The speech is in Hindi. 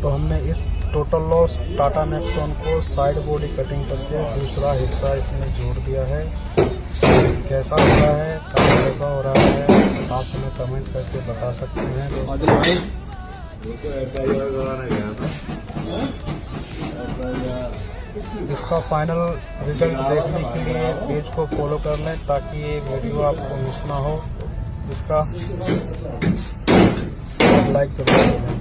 तो हमने इस टोटल लॉस टाटा नेक्सॉन को साइड बॉडी कटिंग करके दूसरा हिस्सा इसमें जोड़ दिया है। कैसा हो रहा है, कैसा हो रहा है, आप हमें कमेंट करके बता सकते हैं। इसका फाइनल रिजल्ट देखने के लिए पेज को फॉलो कर लें ताकि ये वीडियो आपको मिस ना हो। इसका लाइक जरूर करें।